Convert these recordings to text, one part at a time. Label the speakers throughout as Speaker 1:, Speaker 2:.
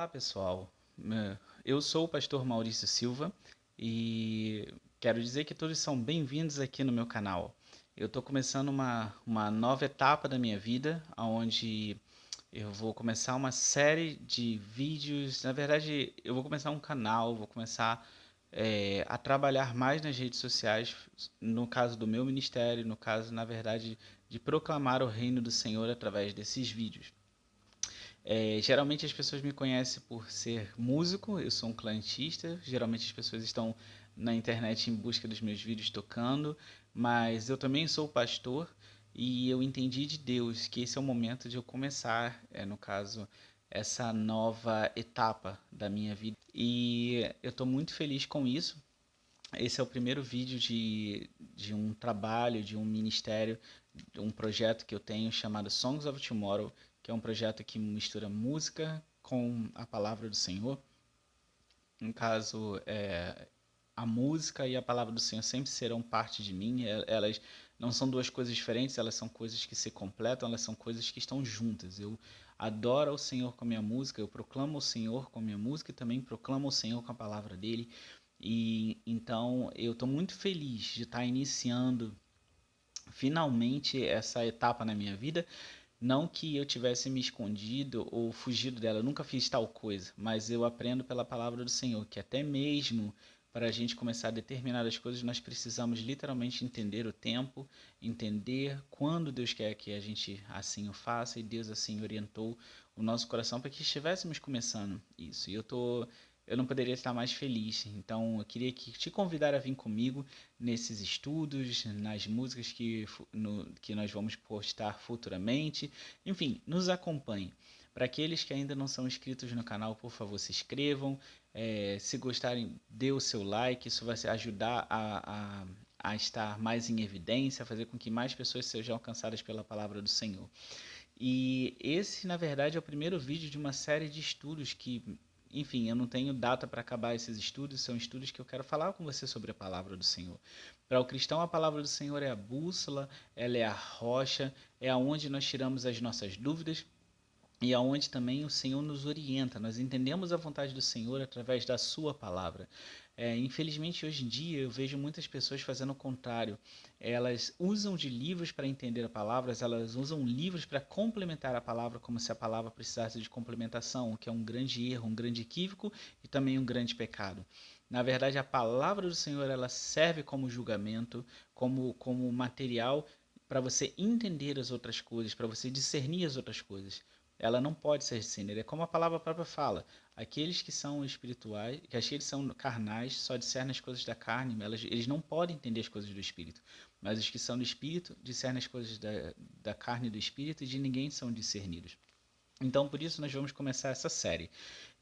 Speaker 1: Olá, pessoal. Eu sou o pastor Maurício Silva e quero dizer que todos são bem-vindos aqui no meu canal. Eu estou começando uma nova etapa da minha vida, onde eu vou começar uma série de vídeos. Na verdade, eu vou começar um canal, vou começar a trabalhar mais nas redes sociais, no caso do meu ministério, no caso, na verdade, de proclamar o reino do Senhor através desses vídeos. Geralmente as pessoas me conhecem por ser músico, eu sou um claritista. Geralmente as pessoas estão na internet em busca dos meus vídeos tocando, mas eu também sou pastor e eu entendi de Deus que esse é o momento de eu começar, no caso, essa nova etapa da minha vida. E eu estou muito feliz com isso. Esse é o primeiro vídeo de um trabalho, de um ministério, de um projeto que eu tenho chamado Songs of Tomorrow, que é um projeto que mistura música com a palavra do Senhor. No caso, a música e a palavra do Senhor sempre serão parte de mim. Elas não são duas coisas diferentes, elas são coisas que se completam, elas são coisas que estão juntas. Eu adoro o Senhor com a minha música, eu proclamo o Senhor com a minha música e também proclamo o Senhor com a palavra dele. E então eu estou muito feliz de estar iniciando finalmente essa etapa na minha vida. Não que eu tivesse me escondido ou fugido dela, eu nunca fiz tal coisa, mas eu aprendo pela palavra do Senhor que até mesmo para a gente começar determinadas coisas, nós precisamos literalmente entender o tempo, entender quando Deus quer que a gente assim o faça, e Deus assim orientou o nosso coração para que estivéssemos começando isso. E eu não poderia estar mais feliz. Então, eu queria te convidar a vir comigo nesses estudos, nas músicas que nós vamos postar futuramente. Enfim, nos acompanhe. Para aqueles que ainda não são inscritos no canal, por favor, se inscrevam. Se gostarem, dê o seu like. Isso vai ajudar a estar mais em evidência, a fazer com que mais pessoas sejam alcançadas pela palavra do Senhor. E esse, na verdade, é o primeiro vídeo de uma série de estudos que, enfim, eu não tenho data para acabar esses estudos. São estudos que eu quero falar com você sobre a palavra do Senhor. Para o cristão, a palavra do Senhor é a bússola, ela é a rocha, é aonde nós tiramos as nossas dúvidas e aonde também o Senhor nos orienta. Nós entendemos a vontade do Senhor através da sua palavra. Infelizmente, hoje em dia, eu vejo muitas pessoas fazendo o contrário. Elas usam de livros para entender a palavra, elas usam livros para complementar a palavra, como se a palavra precisasse de complementação, o que é um grande erro, um grande equívoco e também um grande pecado. Na verdade, a palavra do Senhor, ela serve como julgamento, como material para você entender as outras coisas, para você discernir as outras coisas. Ela não pode ser discernida. É como a palavra própria fala: aqueles que são espirituais, que aqueles que são carnais, só discernem as coisas da carne, eles não podem entender as coisas do espírito. Mas os que são do espírito discernem as coisas da carne e do espírito, e de ninguém são discernidos. Então, por isso, nós vamos começar essa série.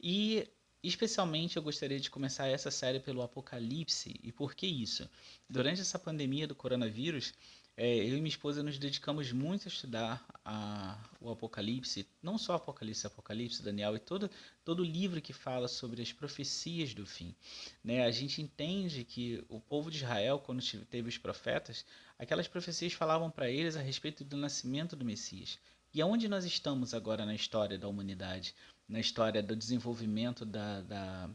Speaker 1: E, especialmente, eu gostaria de começar essa série pelo Apocalipse. E por que isso? Durante essa pandemia do coronavírus, eu e minha esposa nos dedicamos muito a estudar o Apocalipse, não só Apocalipse, Daniel, e todo livro que fala sobre as profecias do fim. Né? A gente entende que o povo de Israel, quando teve os profetas, aquelas profecias falavam para eles a respeito do nascimento do Messias. E aonde nós estamos agora na história da humanidade, na história do desenvolvimento da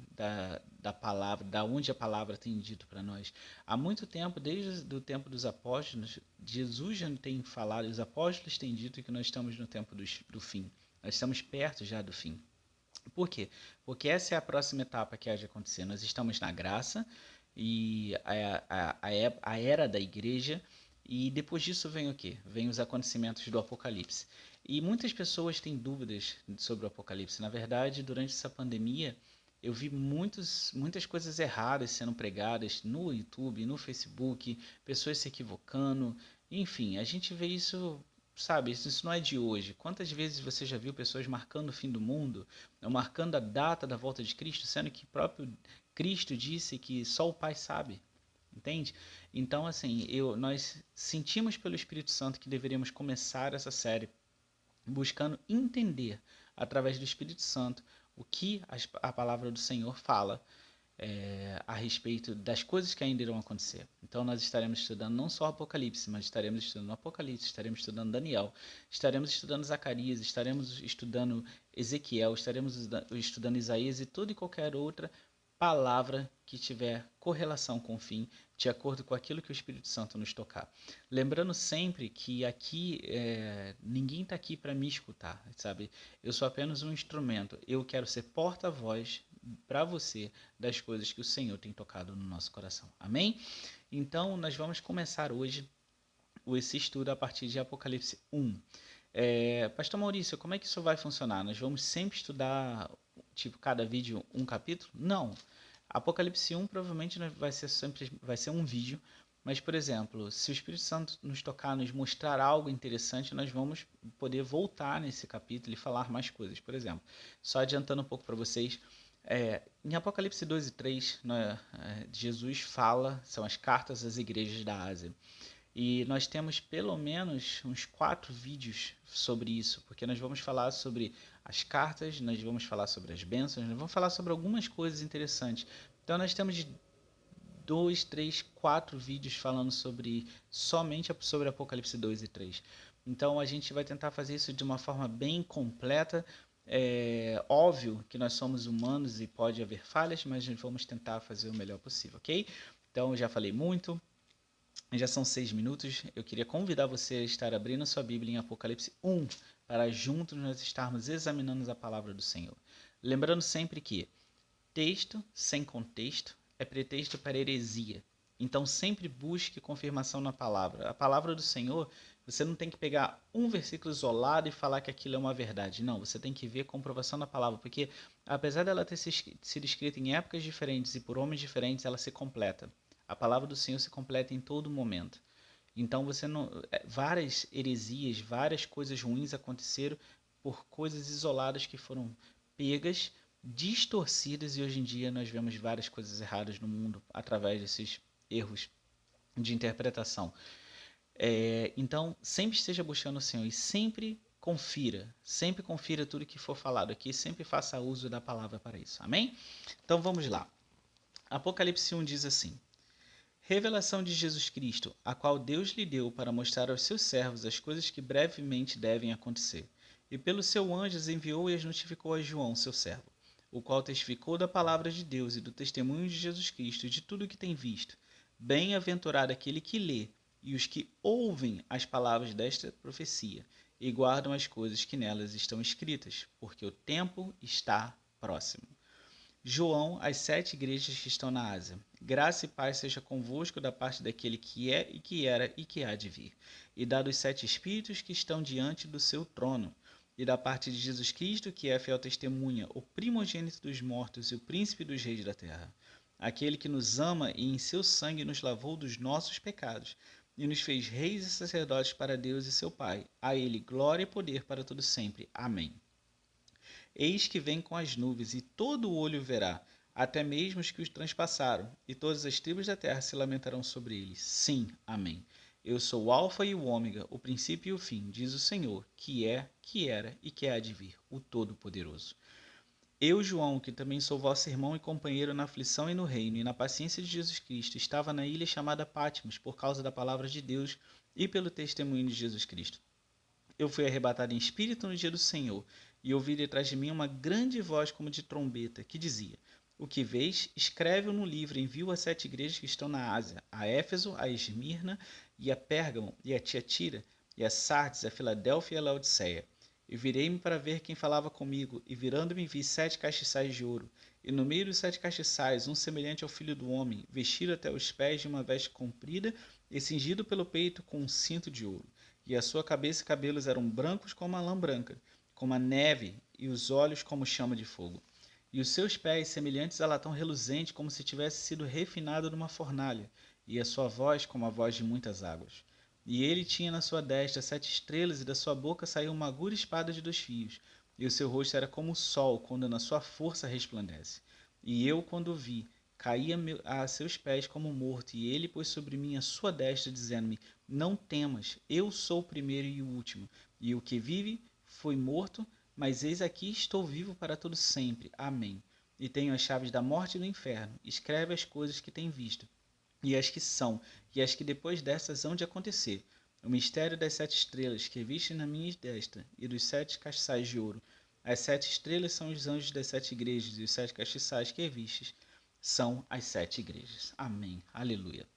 Speaker 1: palavra, da onde a palavra tem dito para nós? Há muito tempo, desde o tempo dos apóstolos, Jesus já tem falado, os apóstolos têm dito que nós estamos no tempo do fim. Nós estamos perto já do fim. Por quê? Porque essa é a próxima etapa que há de acontecer. Nós estamos na graça e a era da igreja, e depois disso vem o quê? Vem os acontecimentos do Apocalipse. E muitas pessoas têm dúvidas sobre o Apocalipse. Na verdade, durante essa pandemia, eu vi muitas coisas erradas sendo pregadas no YouTube, no Facebook, pessoas se equivocando. Enfim, a gente vê isso, sabe, isso não é de hoje. Quantas vezes você já viu pessoas marcando o fim do mundo, ou marcando a data da volta de Cristo, sendo que próprio Cristo disse que só o Pai sabe, entende? Então, assim, nós sentimos pelo Espírito Santo que deveríamos começar essa série buscando entender, através do Espírito Santo, o que a palavra do Senhor fala a respeito das coisas que ainda irão acontecer. Então, Então nós estaremos estudando não só Apocalipse, mas estaremos estudando Apocalipse, estaremos estudando Daniel, estaremos estudando Zacarias, estaremos estudando Ezequiel, estaremos estudando Isaías e toda e qualquer outra palavra que tiver correlação com o fim, de acordo com aquilo que o Espírito Santo nos tocar. Lembrando sempre que aqui ninguém está aqui para me escutar, sabe? Eu sou apenas um instrumento. Eu quero ser porta-voz para você das coisas que o Senhor tem tocado no nosso coração. Amém? Então, nós vamos começar hoje esse estudo a partir de Apocalipse 1. Pastor Maurício, como é que isso vai funcionar? Nós vamos sempre estudar, tipo, cada vídeo um capítulo? Não. Apocalipse 1 provavelmente vai ser um vídeo, mas, por exemplo, se o Espírito Santo nos tocar, nos mostrar algo interessante, nós vamos poder voltar nesse capítulo e falar mais coisas. Por exemplo, só adiantando um pouco para vocês, em Apocalipse 2 e 3, Jesus fala, são as cartas às igrejas da Ásia. E nós temos pelo menos uns 4 vídeos sobre isso, porque nós vamos falar sobre as cartas, nós vamos falar sobre as bênçãos, nós vamos falar sobre algumas coisas interessantes. Então nós temos 2, 3, 4 vídeos falando somente sobre Apocalipse 2 e 3. Então a gente vai tentar fazer isso de uma forma bem completa. É óbvio que nós somos humanos e pode haver falhas, mas vamos tentar fazer o melhor possível, ok? Então eu já falei muito. Já são 6 minutos. Eu queria convidar você a estar abrindo sua Bíblia em Apocalipse 1, para juntos nós estarmos examinando a palavra do Senhor. Lembrando sempre que texto sem contexto é pretexto para heresia. Então sempre busque confirmação na palavra. A palavra do Senhor, você não tem que pegar um versículo isolado e falar que aquilo é uma verdade. Não, você tem que ver a comprovação da palavra, porque apesar dela ter sido escrita em épocas diferentes e por homens diferentes, ela se completa. A palavra do Senhor se completa em todo momento. Então várias heresias, várias coisas ruins aconteceram por coisas isoladas que foram pegas, distorcidas, e hoje em dia nós vemos várias coisas erradas no mundo através desses erros de interpretação. Então sempre esteja buscando o Senhor e sempre confira tudo que for falado aqui, sempre faça uso da palavra para isso. Amém? Então vamos lá. Apocalipse 1 diz assim: Revelação de Jesus Cristo, a qual Deus lhe deu para mostrar aos seus servos as coisas que brevemente devem acontecer. E pelo seu anjo as enviou e as notificou a João, seu servo, o qual testificou da palavra de Deus e do testemunho de Jesus Cristo e de tudo o que tem visto. Bem-aventurado aquele que lê e os que ouvem as palavras desta profecia e guardam as coisas que nelas estão escritas, porque o tempo está próximo. João, às 7 igrejas que estão na Ásia. Graça e paz seja convosco da parte daquele que é e que era e que há de vir, e da dos 7 espíritos que estão diante do seu trono, e da parte de Jesus Cristo, que é a fiel testemunha, o primogênito dos mortos e o príncipe dos reis da terra, aquele que nos ama e em seu sangue nos lavou dos nossos pecados, e nos fez reis e sacerdotes para Deus e seu Pai. A ele glória e poder para todo sempre. Amém. Eis que vem com as nuvens, e todo o olho verá, até mesmo os que os transpassaram, e todas as tribos da terra se lamentarão sobre eles. Sim, amém. Eu sou o Alfa e o Ômega, o princípio e o fim, diz o Senhor, que é, que era e que há de vir, o Todo-Poderoso. Eu, João, que também sou vosso irmão e companheiro na aflição e no reino, e na paciência de Jesus Cristo, estava na ilha chamada Patmos, por causa da palavra de Deus e pelo testemunho de Jesus Cristo. Eu fui arrebatado em espírito no dia do Senhor, e ouvi detrás de mim uma grande voz como de trombeta, que dizia: O que vês, escreve-o no livro, envia-o às 7 igrejas que estão na Ásia, a Éfeso, a Esmirna, e a Pérgamo, e a Tiatira, e a Sardes, a Filadélfia e a Laodiceia. E virei-me para ver quem falava comigo, e virando-me vi 7 castiçais de ouro, e no meio dos 7 castiçais, um semelhante ao filho do homem, vestido até os pés de uma veste comprida, e cingido pelo peito com um cinto de ouro. E a sua cabeça e cabelos eram brancos como a lã branca, como a neve, e os olhos como chama de fogo. E os seus pés semelhantes a latão reluzente, como se tivesse sido refinado numa fornalha, e a sua voz como a voz de muitas águas. E ele tinha na sua destra 7 estrelas, e da sua boca saiu uma aguda espada de 2 fios, e o seu rosto era como o sol, quando na sua força resplandece. E eu, quando o vi, caí a seus pés como morto, e ele pôs sobre mim a sua destra, dizendo-me: Não temas, eu sou o primeiro e o último, e o que vive foi morto, mas eis aqui estou vivo para todo sempre. Amém. E tenho as chaves da morte e do inferno. Escreve as coisas que tem visto. e as que são, e as que depois dessas hão de acontecer. O mistério das 7 estrelas que viste na minha destra, e dos 7 castiçais de ouro. As 7 estrelas são os anjos das 7 igrejas, e os 7 castiçais que vistes são as 7 igrejas. Amém. Aleluia.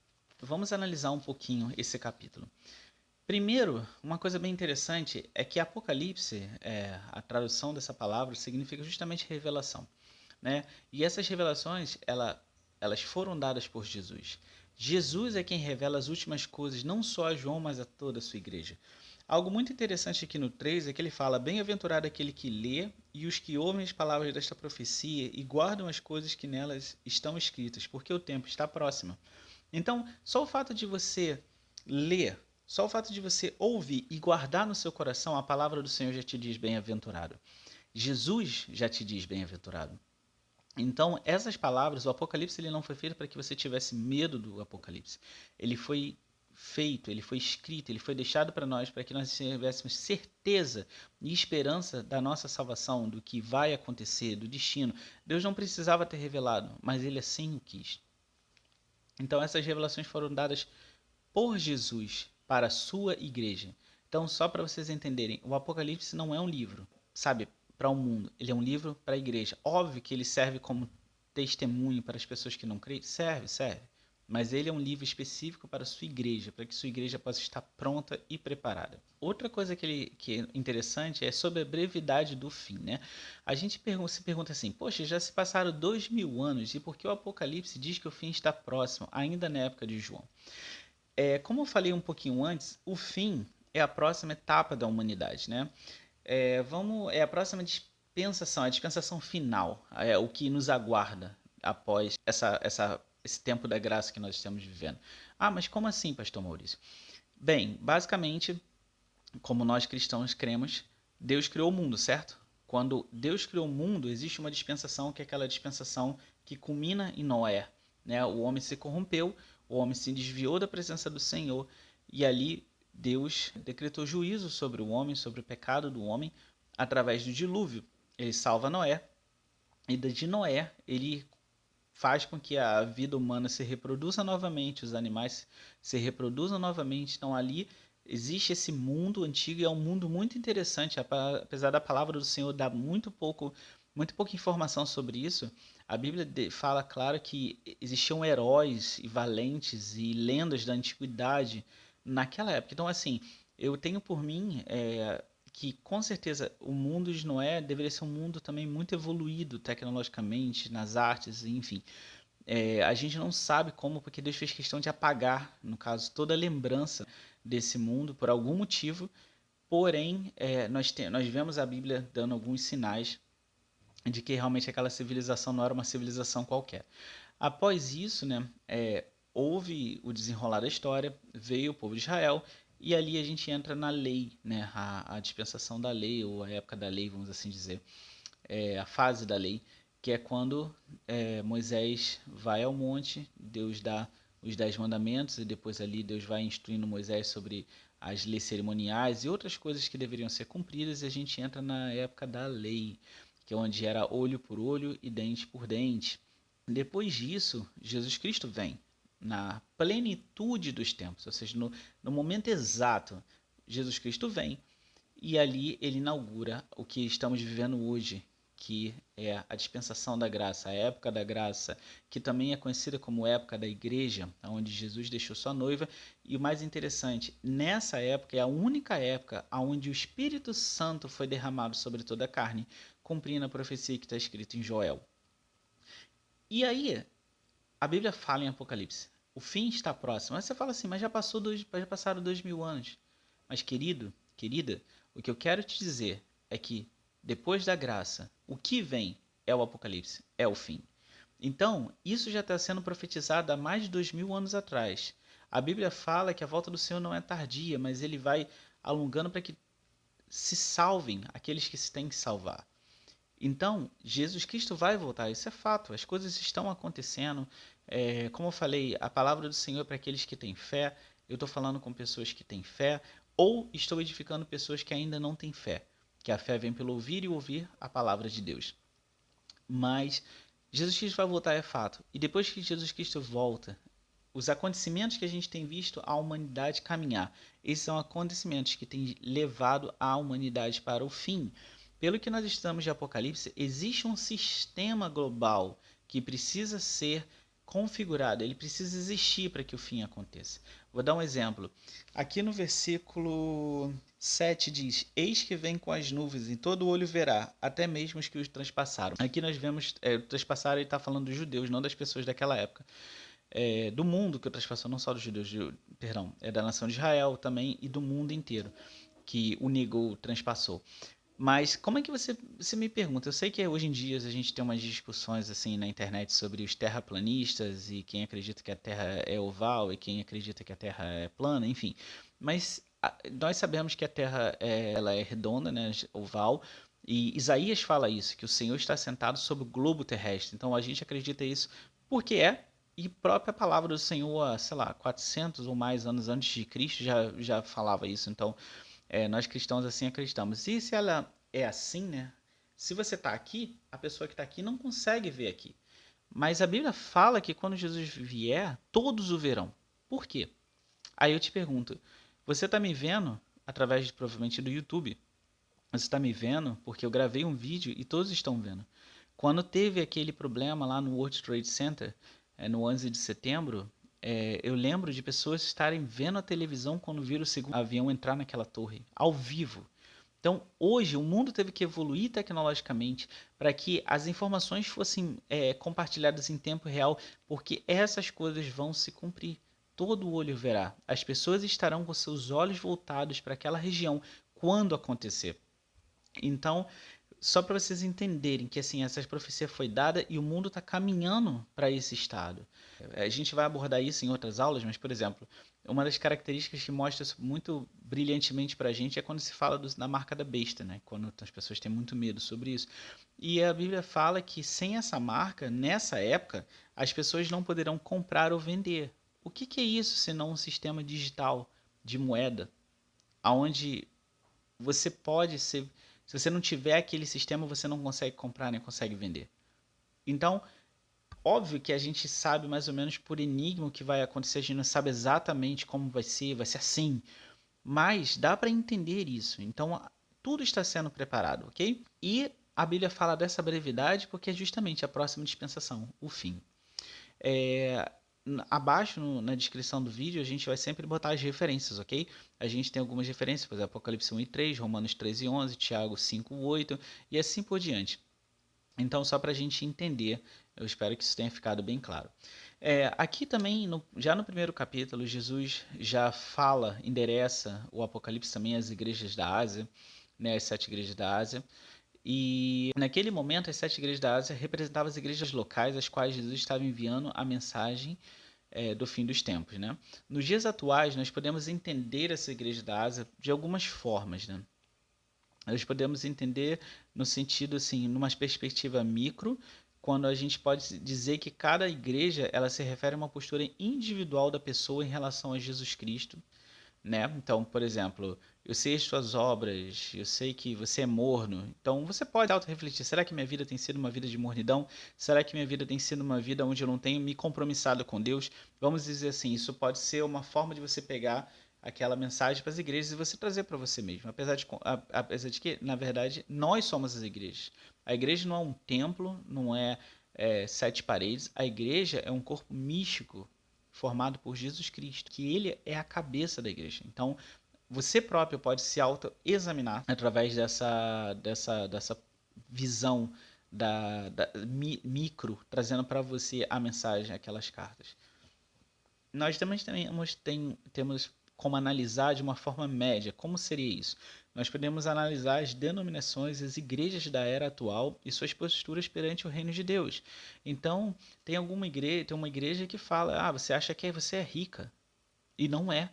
Speaker 1: Vamos analisar um pouquinho esse capítulo. Primeiro, uma coisa bem interessante é que Apocalipse, a tradução dessa palavra, significa justamente revelação, né? E essas revelações, elas foram dadas por Jesus. Jesus é quem revela as últimas coisas, não só a João, mas a toda a sua igreja. Algo muito interessante aqui no 3 é que ele fala: bem-aventurado aquele que lê e os que ouvem as palavras desta profecia e guardam as coisas que nelas estão escritas, porque o tempo está próximo. Então, só o fato de você ler, só o fato de você ouvir e guardar no seu coração a palavra do Senhor já te diz bem-aventurado. Jesus já te diz bem-aventurado. Então, essas palavras, o Apocalipse ele não foi feito para que você tivesse medo do Apocalipse. Ele foi feito, ele foi escrito, ele foi deixado para nós para que nós tivéssemos certeza e esperança da nossa salvação, do que vai acontecer, do destino. Deus não precisava ter revelado, mas ele assim o quis. Então, essas revelações foram dadas por Jesus para a sua igreja. Então, só para vocês entenderem, o Apocalipse não é um livro, sabe, para o mundo. Ele é um livro para a igreja. Óbvio que ele serve como testemunho para as pessoas que não creem. Serve. Mas ele é um livro específico para a sua igreja, para que sua igreja possa estar pronta e preparada. Outra coisa que é interessante é sobre a brevidade do fim, né? A gente se pergunta assim: poxa, já se passaram 2000 anos e por que o Apocalipse diz que o fim está próximo, ainda na época de João? Como eu falei um pouquinho antes, o fim é a próxima etapa da humanidade, né? É a próxima dispensação, a dispensação final, o que nos aguarda após esse tempo da graça que nós estamos vivendo. Ah, mas como assim, Pastor Maurício? Bem, basicamente, como nós cristãos cremos, Deus criou o mundo, certo? Quando Deus criou o mundo, existe uma dispensação que é aquela dispensação que culmina em Noé, né? O homem se corrompeu, o homem se desviou da presença do Senhor e ali Deus decretou juízo sobre o homem, sobre o pecado do homem, através do dilúvio. Ele salva Noé e de Noé ele faz com que a vida humana se reproduza novamente, os animais se reproduzam novamente. Então ali existe esse mundo antigo e é um mundo muito interessante, apesar da palavra do Senhor dar muito pouca informação sobre isso. A Bíblia fala, claro, que existiam heróis e valentes e lendas da antiguidade naquela época. Então, assim, eu tenho por mim que com certeza o mundo de Noé deveria ser um mundo também muito evoluído tecnologicamente, nas artes, enfim. A gente não sabe como, porque Deus fez questão de apagar, no caso, toda a lembrança desse mundo por algum motivo. Porém, nós vemos a Bíblia dando alguns sinais de que realmente aquela civilização não era uma civilização qualquer. Após isso, né, houve o desenrolar da história, veio o povo de Israel, e ali a gente entra na lei, né, a dispensação da lei, ou a época da lei, vamos assim dizer, a fase da lei, que é quando Moisés vai ao monte, Deus dá os 10 mandamentos, e depois ali Deus vai instruindo Moisés sobre as leis cerimoniais e outras coisas que deveriam ser cumpridas, e a gente entra na época da lei, que é onde era olho por olho e dente por dente. Depois disso, Jesus Cristo vem na plenitude dos tempos, ou seja, no momento exato, Jesus Cristo vem e ali ele inaugura o que estamos vivendo hoje, que é a dispensação da graça, a época da graça, que também é conhecida como época da igreja, onde Jesus deixou sua noiva. E o mais interessante, nessa época é a única época onde o Espírito Santo foi derramado sobre toda a carne, cumprindo a profecia que está escrita em Joel. E aí, a Bíblia fala em Apocalipse, o fim está próximo. Aí você fala assim, mas já passaram 2000 anos. Mas querida, o que eu quero te dizer é que depois da graça, o que vem é o Apocalipse, é o fim. Então, isso já está sendo profetizado há mais de 2000 anos atrás. A Bíblia fala que a volta do Senhor não é tardia, mas ele vai alongando para que se salvem aqueles que se têm que salvar. Então, Jesus Cristo vai voltar, isso é fato, as coisas estão acontecendo. Como eu falei, a palavra do Senhor é para aqueles que têm fé. Eu estou falando com pessoas que têm fé, ou estou edificando pessoas que ainda não têm fé, que a fé vem pelo ouvir e ouvir a palavra de Deus. Mas Jesus Cristo vai voltar, é fato. E depois que Jesus Cristo volta, os acontecimentos que a gente tem visto a humanidade caminhar. Esses são acontecimentos que têm levado a humanidade para o fim. Pelo que nós estamos de Apocalipse, existe um sistema global que precisa ser configurado, ele precisa existir para que o fim aconteça. Vou dar um exemplo. Aqui no versículo 7 diz: Eis que vem com as nuvens, e todo olho verá, até mesmo os que os transpassaram. Aqui nós vemos, transpassaram, ele está falando dos judeus, não das pessoas daquela época. Do mundo que o traspassou, não só dos judeus, perdão, da nação de Israel também e do mundo inteiro, que o negou, transpassou. Mas como é que você me pergunta? Eu sei que hoje em dia a gente tem umas discussões assim na internet sobre os terraplanistas e quem acredita que a Terra é oval e quem acredita que a Terra é plana, enfim. Mas nós sabemos que a Terra ela é redonda, né, oval, e Isaías fala isso, que o Senhor está sentado sobre o globo terrestre. Então a gente acredita isso porque e própria palavra do Senhor, sei lá, 400 ou mais anos antes de Cristo já falava isso. Então nós cristãos assim acreditamos. E se ela é assim, né? Se você está aqui, a pessoa que está aqui não consegue ver aqui. Mas a Bíblia fala que quando Jesus vier, todos o verão. Por quê? Aí eu te pergunto, você está me vendo através provavelmente do YouTube? Você está me vendo porque eu gravei um vídeo e todos estão vendo. Quando teve aquele problema lá no World Trade Center, no 11 de setembro, eu lembro de pessoas estarem vendo a televisão quando viram o segundo avião entrar naquela torre, ao vivo. Então, hoje, o mundo teve que evoluir tecnologicamente para que as informações fossem compartilhadas em tempo real, porque essas coisas vão se cumprir. Todo o olho verá. As pessoas estarão com seus olhos voltados para aquela região quando acontecer. Então, só para vocês entenderem que assim essa profecia foi dada e o mundo está caminhando para esse estado. A gente vai abordar isso em outras aulas, mas, por exemplo, uma das características que mostra isso muito brilhantemente para a gente é quando se fala da marca da besta, né? Quando as pessoas têm muito medo sobre isso. E a Bíblia fala que sem essa marca, nessa época, as pessoas não poderão comprar ou vender. O que é isso senão um sistema digital de moeda, onde você pode ser. Se você não tiver aquele sistema, você não consegue comprar nem consegue vender. Então, óbvio que a gente sabe mais ou menos por enigma o que vai acontecer, a gente não sabe exatamente como vai ser assim, mas dá para entender isso. Então, tudo está sendo preparado, ok? E a Bíblia fala dessa brevidade porque é justamente a próxima dispensação, o fim. Abaixo na descrição do vídeo a gente vai sempre botar as referências, ok? A gente tem algumas referências, por exemplo, Apocalipse 1 e 3, Romanos 13 e 11, Tiago 5 e 8 e assim por diante. Então, só para a gente entender, eu espero que isso tenha ficado bem claro. Aqui também, já no primeiro capítulo, Jesus já fala, endereça o Apocalipse também às igrejas da Ásia, né, as 7 igrejas da Ásia. E naquele momento, as 7 igrejas da Ásia representavam as igrejas locais, às quais Jesus estava enviando a mensagem do fim dos tempos, né? Nos dias atuais, nós podemos entender essa igreja da Ásia de algumas formas, né? Nós podemos entender no sentido, assim, numa perspectiva micro, quando a gente pode dizer que cada igreja ela se refere a uma postura individual da pessoa em relação a Jesus Cristo, né? Então, por exemplo, eu sei as suas obras, eu sei que você é morno, então você pode auto-refletir, será que minha vida tem sido uma vida de mornidão? Será que minha vida tem sido uma vida onde eu não tenho me compromissado com Deus? Vamos dizer assim, isso pode ser uma forma de você pegar aquela mensagem para as igrejas e você trazer para você mesmo, apesar de que, na verdade, nós somos as igrejas. A igreja não é um templo, não é 7 paredes, a igreja é um corpo místico formado por Jesus Cristo, que ele é a cabeça da igreja. Então, você próprio pode se autoexaminar através dessa visão micro, trazendo para você a mensagem, aquelas cartas. Nós também temos como analisar de uma forma média. Como seria isso? Nós podemos analisar as denominações, as igrejas da era atual e suas posturas perante o reino de Deus. Então, tem uma igreja que fala: você acha que você é rica? E não é.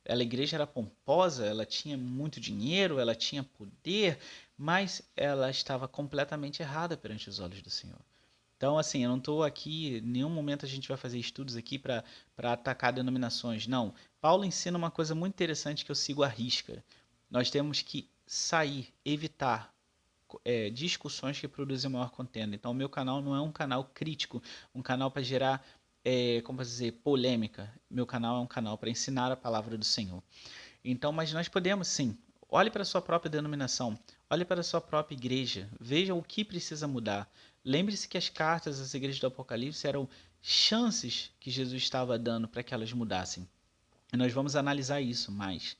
Speaker 1: A igreja era pomposa, ela tinha muito dinheiro, ela tinha poder, mas ela estava completamente errada perante os olhos do Senhor. Então, assim, eu não estou aqui, em nenhum momento a gente vai fazer estudos aqui para atacar denominações. Não. Paulo ensina uma coisa muito interessante que eu sigo à risca. Nós temos que sair, evitar discussões que produzem maior contenda. Então, o meu canal não é um canal crítico, um canal para gerar como posso dizer, polêmica. Meu canal é um canal para ensinar a palavra do Senhor. Então, mas nós podemos sim. Olhe para a sua própria denominação, olhe para a sua própria igreja, veja o que precisa mudar. Lembre-se que as cartas às igrejas do Apocalipse eram chances que Jesus estava dando para que elas mudassem. E nós vamos analisar isso mais.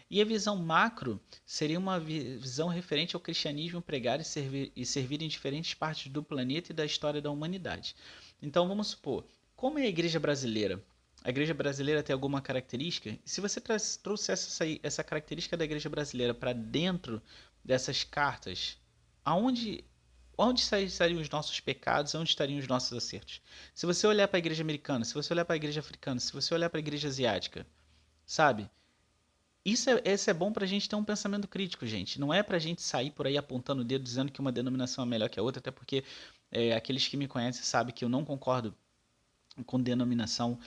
Speaker 1: E a visão macro seria uma visão referente ao cristianismo pregar e servir em diferentes partes do planeta e da história da humanidade. Então vamos supor, como é a igreja brasileira? A igreja brasileira tem alguma característica? E se você trouxesse essa característica da igreja brasileira para dentro dessas cartas, onde estariam os nossos pecados, onde estariam os nossos acertos? Se você olhar para a igreja americana, se você olhar para a igreja africana, se você olhar para a igreja asiática, sabe? Isso é bom para a gente ter um pensamento crítico, gente. Não é para a gente sair por aí apontando o dedo dizendo que uma denominação é melhor que a outra, até porque aqueles que me conhecem sabem que eu não concordo com denominação.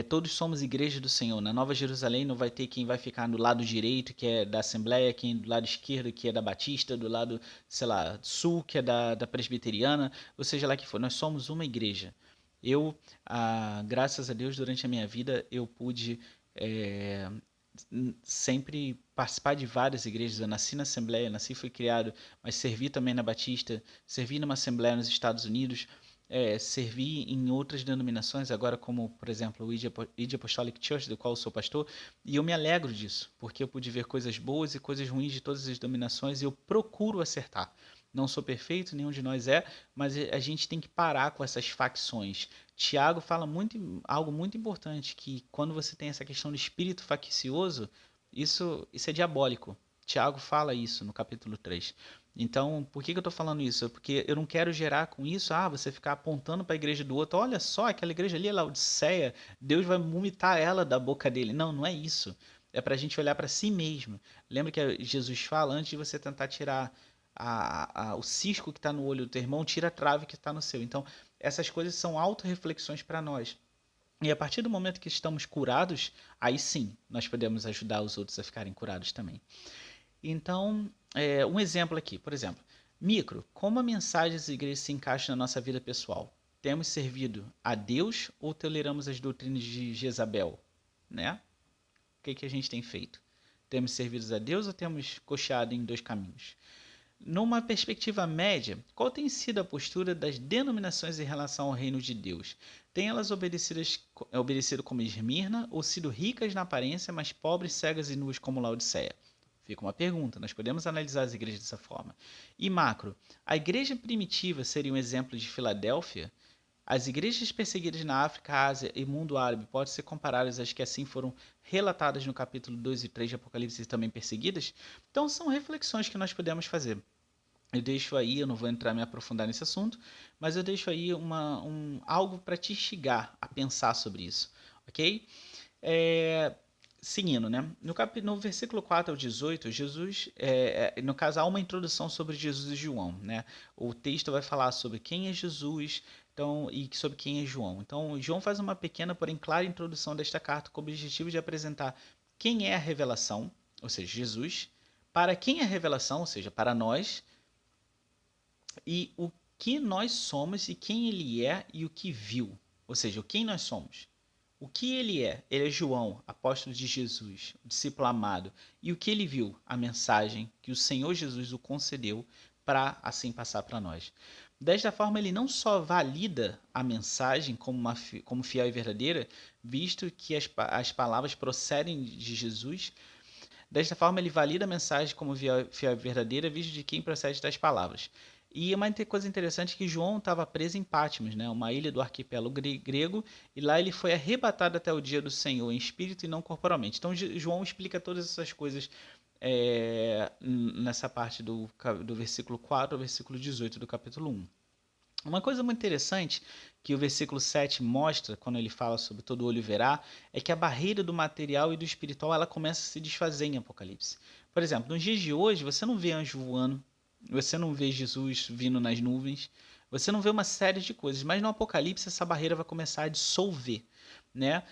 Speaker 1: Todos somos igreja do Senhor. Na Nova Jerusalém não vai ter quem vai ficar no lado direito, que é da Assembleia, quem do lado esquerdo, que é da Batista, do lado, sei lá, sul, que é da Presbiteriana, ou seja lá que for. Nós somos uma igreja. Eu, graças a Deus, durante a minha vida, eu pude sempre participar de várias igrejas. Eu nasci na Assembleia, nasci e fui criado, mas servi também na Batista, servi numa Assembleia nos Estados Unidos, servi em outras denominações, agora como, por exemplo, o ID Apostolic Church, do qual eu sou pastor, e eu me alegro disso, porque eu pude ver coisas boas e coisas ruins de todas as denominações e eu procuro acertar. Não sou perfeito, nenhum de nós é, mas a gente tem que parar com essas facções. Tiago fala algo muito importante, que quando você tem essa questão do espírito faccioso, isso é diabólico. Tiago fala isso no capítulo 3. Então, por que eu estou falando isso? Porque eu não quero gerar com isso, você ficar apontando para a igreja do outro, olha só, aquela igreja ali é Laodiceia, Deus vai vomitar ela da boca dele. Não, não é isso. É para a gente olhar para si mesmo. Lembra que Jesus fala, antes de você tentar tirar o cisco que está no olho do teu irmão, tira a trave que está no seu. Então, essas coisas são auto-reflexões para nós. E a partir do momento que estamos curados, aí sim, nós podemos ajudar os outros a ficarem curados também. Então, um exemplo aqui, por exemplo, como a mensagem das igrejas se encaixa na nossa vida pessoal? Temos servido a Deus ou toleramos as doutrinas de Jezabel? Né? O que a gente tem feito? Temos servido a Deus ou temos cocheado em dois caminhos? Numa perspectiva média, qual tem sido a postura das denominações em relação ao reino de Deus? Têm elas obedecido como Esmirna ou sido ricas na aparência, mas pobres, cegas e nuas como Laodiceia? Fica uma pergunta, nós podemos analisar as igrejas dessa forma. E macro, a igreja primitiva seria um exemplo de Filadélfia? As igrejas perseguidas na África, Ásia e mundo árabe podem ser comparadas às que assim foram relatadas no capítulo 2 e 3 de Apocalipse e também perseguidas? Então são reflexões que nós podemos fazer. Eu deixo aí, eu não vou me aprofundar nesse assunto, mas eu deixo aí algo para te instigar a pensar sobre isso, ok? Seguindo, né? No versículo 4 ao 18, Jesus, no caso, há uma introdução sobre Jesus e João, né? O texto vai falar sobre quem é Jesus, e sobre quem é João. Então, João faz uma pequena, porém clara introdução desta carta com o objetivo de apresentar quem é a revelação, ou seja, Jesus, para quem é a revelação, ou seja, para nós, e o que nós somos e quem ele é e o que viu, ou seja, quem nós somos. O que ele é? Ele é João, apóstolo de Jesus, o discípulo amado. E o que ele viu? A mensagem que o Senhor Jesus o concedeu para assim passar para nós. Desta forma, ele não só valida a mensagem como fiel e verdadeira, visto que as palavras procedem de Jesus. Desta forma, ele valida a mensagem como fiel e verdadeira, visto de quem procede das palavras. E uma coisa interessante é que João estava preso em Patmos, né, uma ilha do arquipélago grego, e lá ele foi arrebatado até o dia do Senhor, em espírito e não corporalmente. Então João explica todas essas coisas nessa parte do versículo 4 ao versículo 18 do capítulo 1. Uma coisa muito interessante que o versículo 7 mostra, quando ele fala sobre todo olho verá, é que a barreira do material e do espiritual ela começa a se desfazer em Apocalipse. Por exemplo, nos dias de hoje, você não vê anjo voando, você não vê Jesus vindo nas nuvens, você não vê uma série de coisas, mas no Apocalipse essa barreira vai começar a dissolver. Né?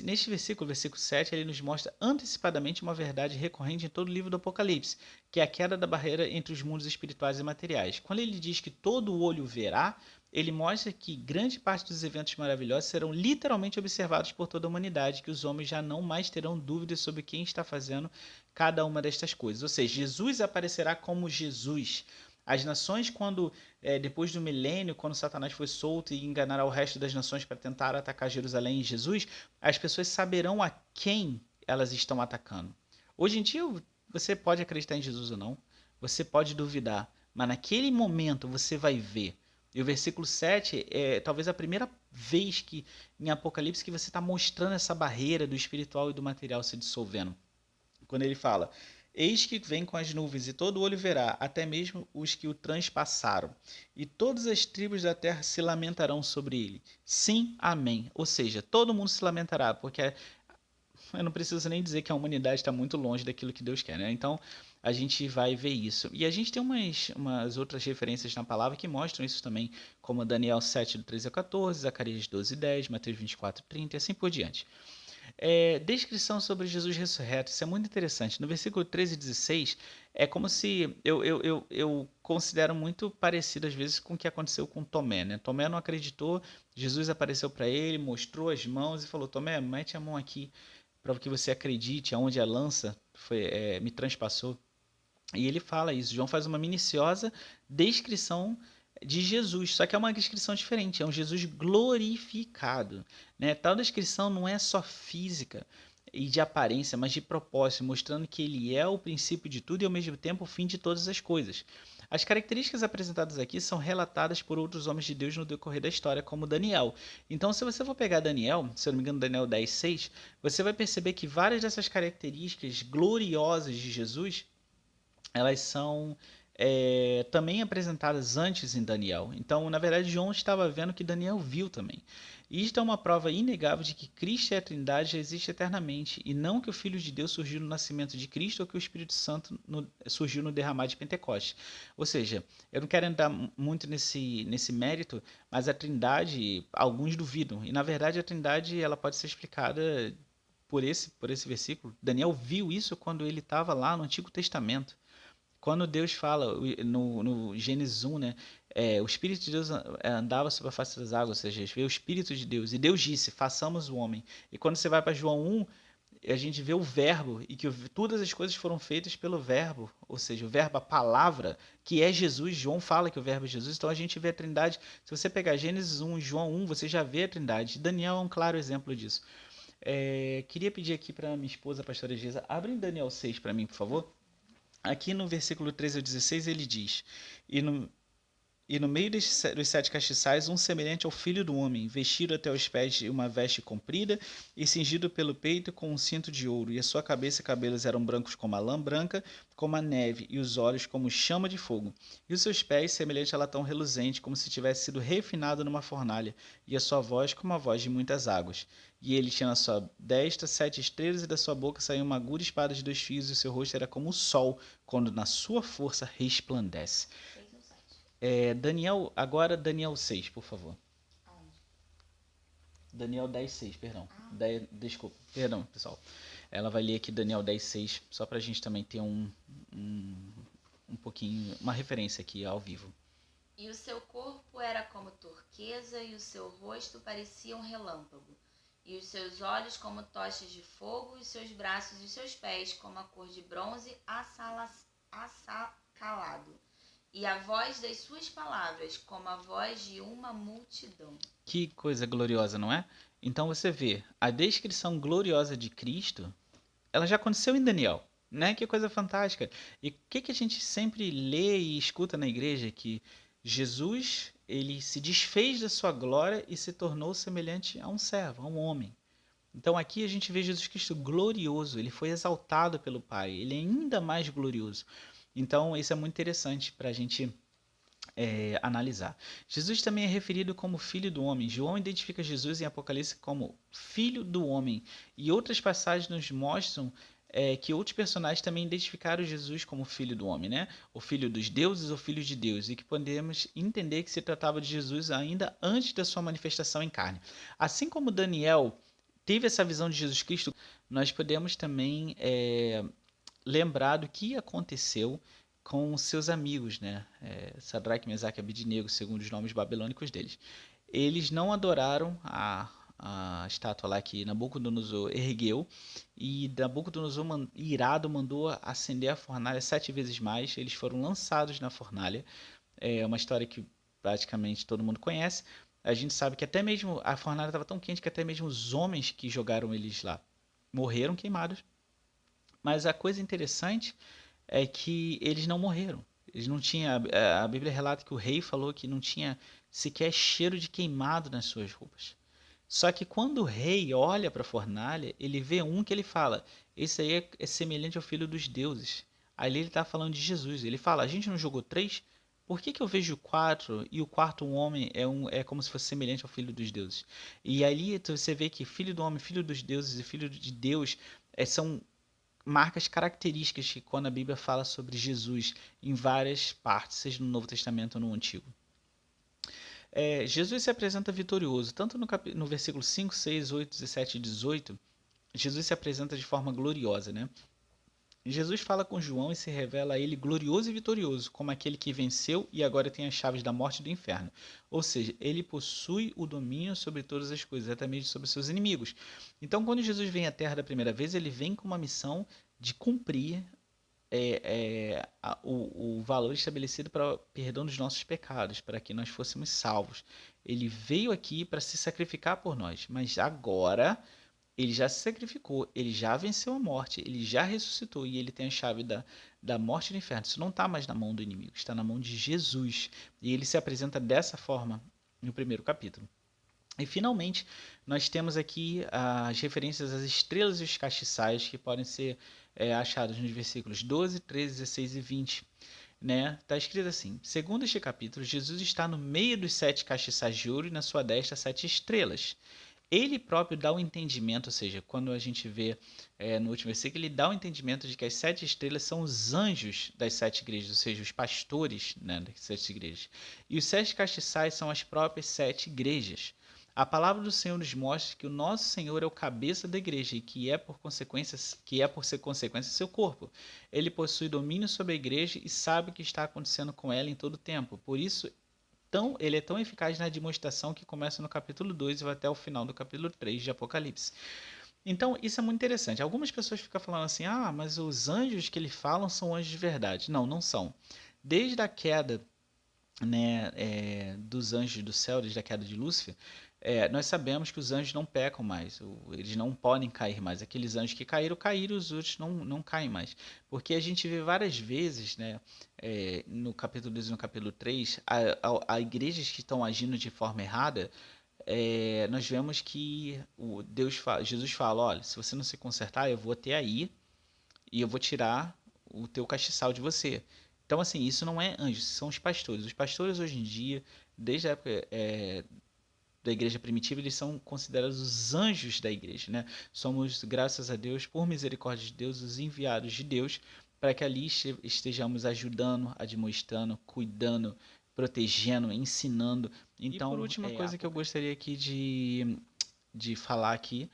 Speaker 1: Neste versículo, versículo 7, ele nos mostra antecipadamente uma verdade recorrente em todo o livro do Apocalipse, que é a queda da barreira entre os mundos espirituais e materiais. Quando ele diz que todo olho verá, ele mostra que grande parte dos eventos maravilhosos serão literalmente observados por toda a humanidade, que os homens já não mais terão dúvidas sobre quem está fazendo cada uma destas coisas. Ou seja, Jesus aparecerá como Jesus. As nações, depois do milênio, quando Satanás foi solto e enganará o resto das nações para tentar atacar Jerusalém e Jesus, as pessoas saberão a quem elas estão atacando. Hoje em dia, você pode acreditar em Jesus ou não, você pode duvidar, mas naquele momento você vai ver. E o versículo 7 é talvez a primeira vez que em Apocalipse que você está mostrando essa barreira do espiritual e do material se dissolvendo. Quando ele fala: eis que vem com as nuvens, e todo olho verá, até mesmo os que o transpassaram. E todas as tribos da terra se lamentarão sobre ele. Sim, amém. Ou seja, todo mundo se lamentará, porque eu não preciso nem dizer que a humanidade está muito longe daquilo que Deus quer, né? Então, a gente vai ver isso. E a gente tem umas outras referências na palavra que mostram isso também, como Daniel 7, do 13 a 14, Zacarias 12, 10, Mateus 24, 30 e assim por diante. Descrição sobre Jesus ressurreto, isso é muito interessante. No versículo 13 e 16, é como se eu considero muito parecido às vezes com o que aconteceu com Tomé, né? Tomé não acreditou, Jesus apareceu para ele, mostrou as mãos e falou: Tomé, mete a mão aqui para que você acredite, aonde a lança me transpassou. E ele fala isso. João faz uma minuciosa descrição de Jesus, só que é uma descrição diferente, é um Jesus glorificado, né? Tal descrição não é só física e de aparência, mas de propósito, mostrando que ele é o princípio de tudo e ao mesmo tempo o fim de todas as coisas. As características apresentadas aqui são relatadas por outros homens de Deus no decorrer da história, como Daniel. Então, se você for pegar Daniel, se eu não me engano, Daniel 10:6, você vai perceber que várias dessas características gloriosas de Jesus elas são também apresentadas antes em Daniel. Então, na verdade, João estava vendo que Daniel viu também. E isto é uma prova inegável de que Cristo e a Trindade já existem eternamente, e não que o Filho de Deus surgiu no nascimento de Cristo ou que o Espírito Santo surgiu no derramar de Pentecostes. Ou seja, eu não quero entrar muito nesse mérito, mas a Trindade, alguns duvidam. E, na verdade, a Trindade ela pode ser explicada por esse versículo. Daniel viu isso quando ele estava lá no Antigo Testamento. Quando Deus fala no Gênesis 1, né, o Espírito de Deus andava sobre a face das águas, ou seja, vê o Espírito de Deus. E Deus disse: façamos o homem. E quando você vai para João 1, a gente vê o verbo, e que todas as coisas foram feitas pelo verbo, ou seja, o verbo, a palavra, que é Jesus. João fala que o verbo é Jesus, então a gente vê a Trindade. Se você pegar Gênesis 1 e João 1, você já vê a Trindade. Daniel é um claro exemplo disso. Queria pedir aqui para minha esposa, a pastora Giza, abre em Daniel 6 para mim, por favor. Aqui no versículo 13 ao 16 ele diz: E no meio dos 7 castiçais, um semelhante ao filho do homem, vestido até os pés de uma veste comprida e cingido pelo peito com um cinto de ouro, e a sua cabeça e cabelos eram brancos como a lã branca, como a neve, e os olhos como chama de fogo. E os seus pés semelhante a latão reluzente, como se tivesse sido refinado numa fornalha, e a sua voz como a voz de muitas águas. E ele tinha na sua destra 7 estrelas, e da sua boca saiu uma aguda espada de 2 fios, e o seu rosto era como o sol, quando na sua força resplandece. Agora Daniel 6, por favor. Daniel 10:6, perdão. Desculpa, perdão, pessoal. Ela vai ler aqui Daniel 10:6, só para a gente também ter um pouquinho, uma referência aqui ao vivo.
Speaker 2: E o seu corpo era como turquesa, e o seu rosto parecia um relâmpago, e os seus olhos como tochas de fogo, e os seus braços e os seus pés como a cor de bronze assacalado. E a voz das suas palavras, como a voz de uma multidão.
Speaker 1: Que coisa gloriosa, não é? Então você vê, a descrição gloriosa de Cristo, ela já aconteceu em Daniel, né? Que coisa fantástica. E o que a gente sempre lê e escuta na igreja? Que Jesus, ele se desfez da sua glória e se tornou semelhante a um servo, a um homem. Então aqui a gente vê Jesus Cristo glorioso, ele foi exaltado pelo Pai, ele é ainda mais glorioso. Então isso é muito interessante para a gente analisar. Jesus também é referido como filho do homem. João identifica Jesus em Apocalipse como filho do homem. E outras passagens nos mostram que outros personagens também identificaram Jesus como filho do homem, né? O filho dos deuses, o filho de Deus. E que podemos entender que se tratava de Jesus ainda antes da sua manifestação em carne. Assim como Daniel teve essa visão de Jesus Cristo, nós podemos também lembrar do que aconteceu com seus amigos, né? Sadraque, Mesaque e Abednego, segundo os nomes babilônicos deles. Eles não adoraram a estátua lá que Nabucodonosor ergueu, e Nabucodonosor, irado, mandou acender a fornalha 7 vezes mais. Eles foram lançados na fornalha. É uma história que praticamente todo mundo conhece. A gente sabe que até mesmo a fornalha estava tão quente que até mesmo os homens que jogaram eles lá morreram queimados. Mas a coisa interessante é que eles não morreram. Eles não tinham, a Bíblia relata que o rei falou que não tinha sequer cheiro de queimado nas suas roupas. Só que quando o rei olha para a fornalha, ele vê um que ele fala: esse aí é semelhante ao filho dos deuses. Ali ele está falando de Jesus. Ele fala: a gente não jogou três? Por que eu vejo quatro e o quarto um homem é como se fosse semelhante ao filho dos deuses? E ali você vê que filho do homem, filho dos deuses e filho de Deus são marcas características que quando a Bíblia fala sobre Jesus em várias partes, seja no Novo Testamento ou no Antigo. Jesus se apresenta vitorioso, tanto no versículo 5, 6, 8, 17 e 18, Jesus se apresenta de forma gloriosa, né? Jesus fala com João e se revela a ele glorioso e vitorioso, como aquele que venceu e agora tem as chaves da morte e do inferno. Ou seja, ele possui o domínio sobre todas as coisas, até mesmo sobre seus inimigos. Então, quando Jesus vem à Terra da primeira vez, ele vem com uma missão de cumprir o valor estabelecido para o perdão dos nossos pecados, para que nós fôssemos salvos. Ele veio aqui para se sacrificar por nós, mas agora ele já se sacrificou, ele já venceu a morte, ele já ressuscitou e ele tem a chave da morte e do inferno. Isso não está mais na mão do inimigo, está na mão de Jesus. E ele se apresenta dessa forma no primeiro capítulo. E finalmente, nós temos aqui as referências às estrelas e os castiçais que podem ser achados nos versículos 12, 13, 16 e 20. Né? Está escrito assim: segundo este capítulo, Jesus está no meio dos 7 castiçais de ouro e na sua destra 7 estrelas. Ele próprio dá o entendimento, ou seja, quando a gente vê no último versículo, ele dá o entendimento de que as 7 estrelas são os anjos das 7 igrejas, ou seja, os pastores, né, das 7 igrejas. E os 7 castiçais são as próprias 7 igrejas. A palavra do Senhor nos mostra que o nosso Senhor é o cabeça da igreja e por ser consequência seu corpo. Ele possui domínio sobre a igreja e sabe o que está acontecendo com ela em todo o tempo. Por isso, ele é tão eficaz na demonstração que começa no capítulo 2 e vai até o final do capítulo 3 de Apocalipse. Então, isso é muito interessante. Algumas pessoas ficam falando assim: ah, mas os anjos que ele falam são anjos de verdade. Não, não são. Desde a queda, né, dos anjos do céu, desde a queda de Lúcifer, nós sabemos que os anjos não pecam mais, eles não podem cair mais. Aqueles anjos que caíram, os outros não caem mais. Porque a gente vê várias vezes, né, no capítulo 2 e no capítulo 3, a igrejas que estão agindo de forma errada, nós vemos que Jesus fala: olha, se você não se consertar, eu vou até aí e eu vou tirar o teu castiçal de você. Então, assim, isso não é anjos, são os pastores. Os pastores hoje em dia, desde a época da igreja primitiva, eles são considerados os anjos da igreja, né? Somos, graças a Deus, por misericórdia de Deus, os enviados de Deus, para que ali estejamos ajudando, admoestando, cuidando, protegendo, ensinando. Então, e por última coisa que eu gostaria aqui de falar aqui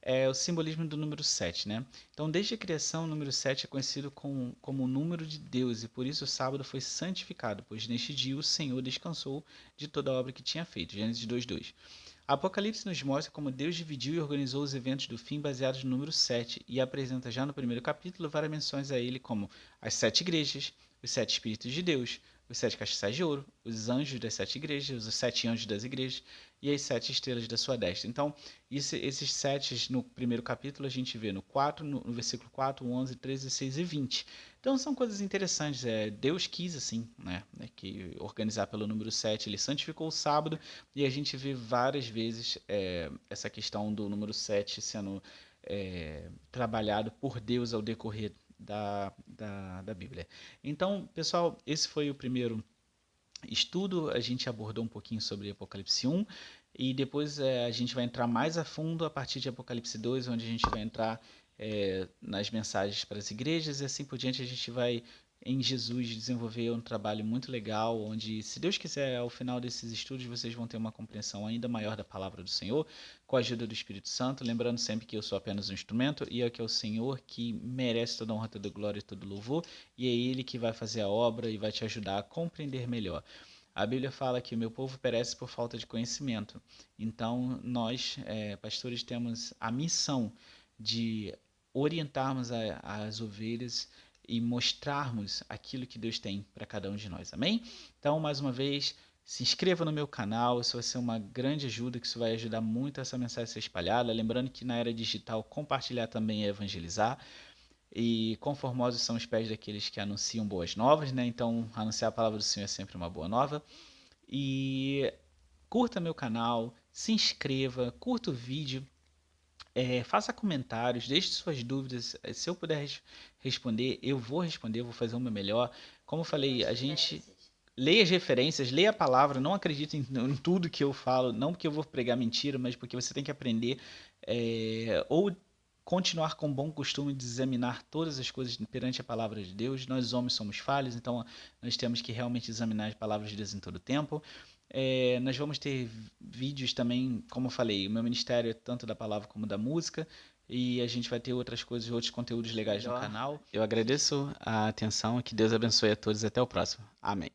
Speaker 1: é o simbolismo do número 7, né? Então, desde a criação, o número 7 é conhecido como o número de Deus, e por isso o sábado foi santificado, pois neste dia o Senhor descansou de toda a obra que tinha feito. Gênesis 2:2. Apocalipse nos mostra como Deus dividiu e organizou os eventos do fim baseados no número 7 e apresenta já no primeiro capítulo várias menções a ele como as 7 igrejas, os 7 Espíritos de Deus, os 7 castiçais de ouro, os anjos das 7 igrejas, os 7 anjos das igrejas e as 7 estrelas da sua destra. Então, esses 7 no primeiro capítulo a gente vê no versículo 4, 11, 13, 16 e 20. Então são coisas interessantes. Deus quis assim, né, que organizar pelo número 7, ele santificou o sábado e a gente vê várias vezes essa questão do número 7 sendo trabalhado por Deus ao decorrer da Bíblia. Então, pessoal, esse foi o primeiro estudo. A gente abordou um pouquinho sobre Apocalipse 1 e depois a gente vai entrar mais a fundo a partir de Apocalipse 2, onde a gente vai entrar nas mensagens para as igrejas e assim por diante. A gente vai em Jesus desenvolver um trabalho muito legal, onde, se Deus quiser, ao final desses estudos, vocês vão ter uma compreensão ainda maior da palavra do Senhor, com a ajuda do Espírito Santo, lembrando sempre que eu sou apenas um instrumento e é que é o Senhor que merece toda a honra, toda a glória e todo o louvor, e é Ele que vai fazer a obra e vai te ajudar a compreender melhor. A Bíblia fala que o meu povo perece por falta de conhecimento. Então, nós, pastores, temos a missão de orientarmos as ovelhas e mostrarmos aquilo que Deus tem para cada um de nós. Amém? Então, mais uma vez, se inscreva no meu canal, isso vai ser uma grande ajuda, que isso vai ajudar muito essa mensagem a ser espalhada. Lembrando que na era digital, compartilhar também é evangelizar. E conformosos são os pés daqueles que anunciam boas novas, né? Então, anunciar a palavra do Senhor é sempre uma boa nova. E curta meu canal, se inscreva, curta o vídeo, faça comentários, deixe suas dúvidas. Se eu puder responder, eu vou fazer o meu melhor. Como eu falei, a gente leia as referências, leia a palavra, não acredite em tudo que eu falo, não porque eu vou pregar mentira, mas porque você tem que aprender, ou continuar com o bom costume de examinar todas as coisas perante a palavra de Deus. Nós homens somos falhos, então nós temos que realmente examinar as palavras de Deus em todo o tempo. Nós vamos ter vídeos também, como eu falei, o meu ministério é tanto da palavra como da música, e a gente vai ter outras coisas, outros conteúdos legais no canal. Eu agradeço a atenção e que Deus abençoe a todos. Até o próximo. Amém.